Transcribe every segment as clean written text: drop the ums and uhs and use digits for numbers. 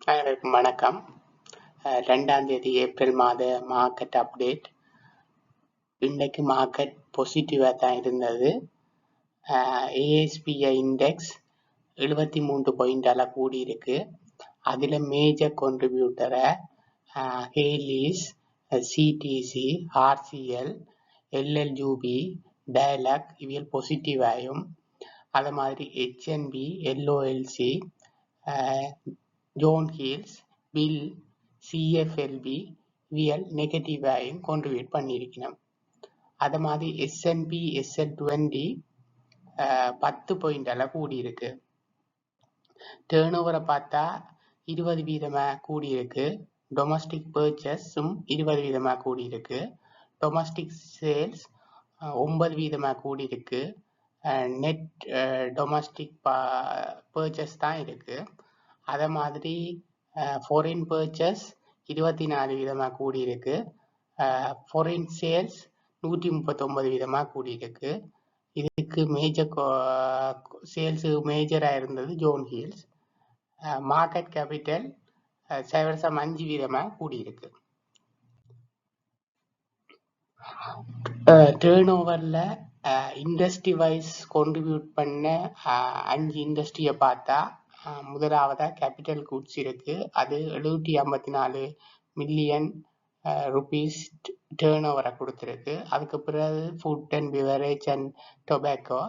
அனைவருக்கும் வணக்கம். 2ஆம் தேதி ஏப்ரல் மாத மார்க்கெட் அப்டேட். இன்னைக்கு மார்க்கெட் பாசிட்டிவாக தான் இருந்தது. ஏஎஸ்பிஐ இண்டெக்ஸ் 73 பாயிண்டால கூடி இருக்கு. அதில் மேஜர் கான்ட்ரிபியூட்டரை Hayleys, CTC, RCL, LLUB, Dialog இவியல் பாசிட்டிவாயும், அது மாதிரி ஹெச்என்பி, எல்ஓஎல்சி, ஜோன் ஹில்ஸ், பில், சிஎஃப்எல்பி இவியல் நெகட்டிவாயும் கான்ட்ரிபியூட் பண்ணியிருக்கணும். அது மாதிரி எஸ்என்பி SL20 10 பாயிண்டால கூடியிருக்கு. டேர்ன் ஓவரை பார்த்தா 20% கூடியிருக்கு. டொமஸ்டிக் பர்ச்சேஸும் 20% கூடியிருக்கு. டொமஸ்டிக் சேல்ஸ் 9% கூடியிருக்கு. நெட் டொமஸ்டிக் பர்ச்சேஸ் தான் இருக்கு. அதே மாதிரி ஃபாரின் பர்ச்சேஸ் 24% கூடியிருக்கு. ஃபாரின் சேல்ஸ் 139% கூடியிருக்கு. இதுக்கு மேஜர் சேல்ஸ் மேஜராக இருந்தது ஜோன் ஹில்ஸ். மார்க்கெட் கேபிட்டல் 5% கூடியிருக்கு. டேர்ன் ஓவரில் இண்டஸ்ட்ரி வைஸ் கான்ட்ரிபியூட் பண்ண 5 இண்டஸ்ட்ரியை பார்த்தா முதலாவதா கேபிட்டல் குட்ஸ் இருக்கு. அது 754 மில்லியன் ருபீஸ் டேர்ன் ஓவரை கொடுத்துருக்கு. அதுக்கு பிறகு food and beverage and tobacco,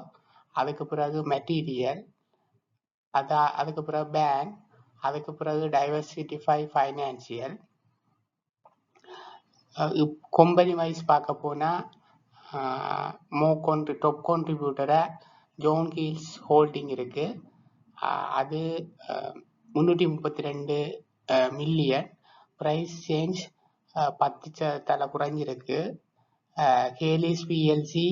அதுக்கு பிறகு மெட்டீரியல், அதுக்கு பிறகு பேங்க், அதுக்கு பிறகு டைவர்சிட்டிஃபை ஃபைனான்சியல். கம்பெனி வைஸ் பார்க்க போனால் டாப் கான்ட்ரிபியூட்டரை ஜோன் ஹில்ஸ் ஹோல்டிங் இருக்கு. அது 332 மில்லியன். ப்ரைஸ் சேஞ்ச் 10% குறைஞ்சிருக்கு. ஹேலிஸ் பிஎல்சி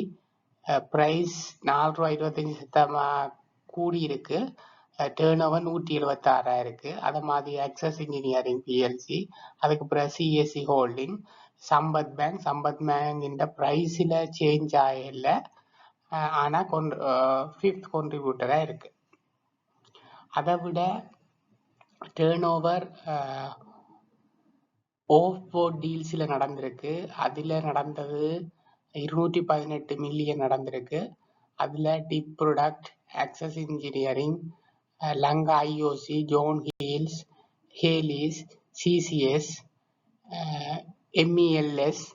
ப்ரைஸ் $4.25 கூடியிருக்கு. டேர்ன் ஓவர் 176 இருக்கு. அதை மாதிரி ஆக்சஸ் இன்ஜினியரிங் பிஎல்சி, அதுக்கு பிறகு சிஎஸ்சி ஹோல்டிங், சம்பத் பேங்க் இந்த ப்ரைஸில் சேஞ்ச் ஆகல, ஆனால் 5th கான்ட்ரிபியூட்டராக இருக்கு. அதை விட டேர்ன் ஓவர் ஆஃப் போர்ட் டீல்ஸில் நடந்திருக்கு. அதில் நடந்தது 218 மில்லியன் நடந்திருக்கு. அதில் Dipped Products, Access Engineering, Lanka IOC, John Keells, Hayleys, CCS, MELS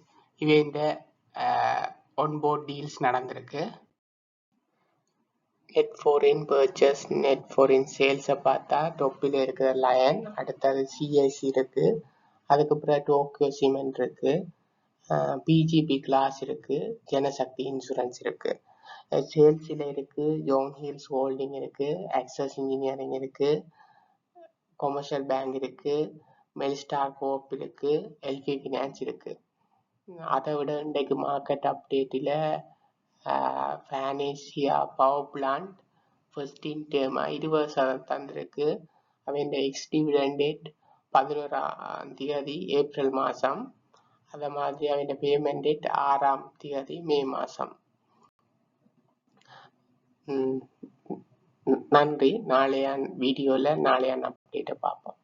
இவைந்த ஒன்போர்ட் டீல்ஸ் நடந்திருக்கு. Net foreign purchase, net foreign சேல்ஸை பார்த்தா டொப்பில் இருக்கிற லயன், அடுத்தது சிஐசி இருக்கு, அதுக்கு பிறகு டோக்கியோ சிமெண்ட் இருக்கு, பிஜிபி கிளாஸ் இருக்கு, ஜனசக்தி இன்சூரன்ஸ் இருக்கு. சேல்ஸில் இருக்கு ஜோன் ஹில்ஸ் ஹோல்டிங் இருக்கு, ஆக்சஸ் இன்ஜினியரிங் இருக்கு, கொமர்ஷியல் பேங்க் இருக்கு, மெல்ஸ்டார் கோப் இருக்கு, எல்கே ஃபினான்ஸ் இருக்கு. அதை விட இன்றைக்கு மார்க்கெட் அப்டேட்டில் ஃபேனேசியா பவர் பிளான்ட் ஃபர்ஸ்ட் இன் டேர்மா 20% தந்திருக்கு. அவன் எக்ஸ் டிவிடெண்ட் டேட் 11ஆம் தேதி ஏப்ரல் மாதம். அதை மாதிரி அவன் பேமெண்ட் டேட் 6ஆம் தேதி மே மாதம். நன்றி. நாளைய வீடியோவில் நாளைய அப்டேட்டை பார்ப்போம்.